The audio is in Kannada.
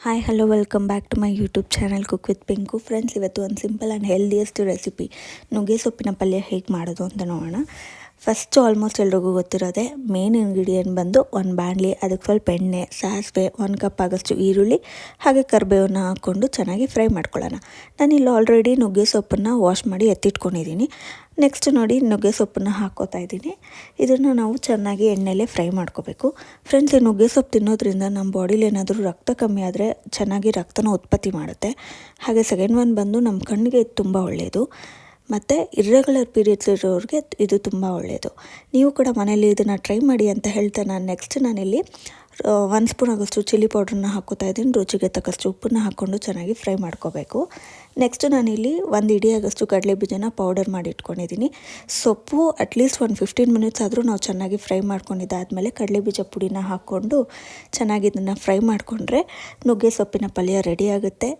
Hi hello welcome back to my YouTube channel cook with Pinku. Friends, ಇವತ್ತು ಒಂದು ಸಿಂಪಲ್ ಆ್ಯಂಡ್ ಹೆಲ್ದಿಯೆಸ್ಟ್ ರೆಸಿಪಿ ನುಗ್ಗೆ ಸೊಪ್ಪಿನ ಪಲ್ಯ ಹೇಗೆ ಮಾಡೋದು ಅಂತ ನೋಡೋಣ. ಫಸ್ಟು ಆಲ್ಮೋಸ್ಟ್ ಎಲ್ರಿಗೂ ಗೊತ್ತಿರೋದೆ ಮೇನ್ ಇಂಗ್ರೀಡಿಯೆಂಟ್ ಬಂದು ಒಂದು ಬಾಣಲಿ, ಅದಕ್ಕೆ ಸ್ವಲ್ಪ ಎಣ್ಣೆ, ಸಾಸಿವೆ, 1 ಕಪ್ ಆಗೋಷ್ಟು ಈರುಳ್ಳಿ ಹಾಗೆ ಕರಿಬೇವನ್ನ ಹಾಕ್ಕೊಂಡು ಚೆನ್ನಾಗಿ ಫ್ರೈ ಮಾಡ್ಕೊಳ್ಳೋಣ. ನಾನಿಲ್ಲಿ ಆಲ್ರೆಡಿ ನುಗ್ಗೆ ಸೊಪ್ಪನ್ನು ವಾಶ್ ಮಾಡಿ ಎತ್ತಿಟ್ಕೊಂಡಿದ್ದೀನಿ. ನೆಕ್ಸ್ಟ್ ನೋಡಿ, ನುಗ್ಗೆ ಸೊಪ್ಪನ್ನು ಹಾಕ್ಕೋತಾ ಇದ್ದೀನಿ. ಇದನ್ನು ನಾವು ಚೆನ್ನಾಗಿ ಎಣ್ಣೆಲೇ ಫ್ರೈ ಮಾಡ್ಕೋಬೇಕು. ಫ್ರೆಂಡ್ಸ್, ಈ ನುಗ್ಗೆ ಸೊಪ್ಪು ತಿನ್ನೋದ್ರಿಂದ ನಮ್ಮ ಬಾಡಿಲಿ ಏನಾದರೂ ರಕ್ತ ಕಮ್ಮಿ ಆದರೆ ಚೆನ್ನಾಗಿ ರಕ್ತನ ಉತ್ಪತ್ತಿ ಮಾಡುತ್ತೆ. ಹಾಗೆ ಸೆಕೆಂಡ್ ಒನ್ ಬಂದು ನಮ್ಮ ಕಣ್ಣಿಗೆ ಇದು ತುಂಬ ಒಳ್ಳೆಯದು. ಮತ್ತು ಇರ್ರೆಗ್ಯುಲರ್ ಪೀರಿಯಡ್ಸ್ ಇರೋರಿಗೆ ಇದು ತುಂಬ ಒಳ್ಳೆಯದು. ನೀವು ಕೂಡ ಮನೇಲಿ ಇದನ್ನು ಟ್ರೈ ಮಾಡಿ ಅಂತ ಹೇಳ್ತಾ ನಾನಿಲ್ಲಿ 1 ಸ್ಪೂನ್ ಆಗೋಷ್ಟು ಚಿಲ್ಲಿ ಪೌಡ್ರನ್ನ ಹಾಕ್ಕೋತಾ ಇದ್ದೀನಿ. ರುಚಿಗೆ ತಕ್ಕಷ್ಟು ಉಪ್ಪನ್ನು ಹಾಕ್ಕೊಂಡು ಚೆನ್ನಾಗಿ ಫ್ರೈ ಮಾಡ್ಕೋಬೇಕು. ನೆಕ್ಸ್ಟ್ ನಾನಿಲ್ಲಿ 1 ಇಡಿ ಆಗೋಷ್ಟು ಕಡಲೆ ಬೀಜನ ಪೌಡರ್ ಮಾಡಿ ಇಟ್ಕೊಂಡಿದ್ದೀನಿ. ಸೊಪ್ಪು ಅಟ್ಲೀಸ್ಟ್ 15 ಮಿನಿಟ್ಸ್ ಆದರೂ ನಾವು ಚೆನ್ನಾಗಿ ಫ್ರೈ ಮಾಡ್ಕೊಂಡಿದ್ದಾದಮೇಲೆ ಕಡಲೆ ಬೀಜ ಪುಡಿನ ಹಾಕ್ಕೊಂಡು ಚೆನ್ನಾಗಿ ಇದನ್ನು ಫ್ರೈ ಮಾಡಿಕೊಂಡ್ರೆ ನುಗ್ಗೆ ಸೊಪ್ಪಿನ ಪಲ್ಯ ರೆಡಿ ಆಗುತ್ತೆ.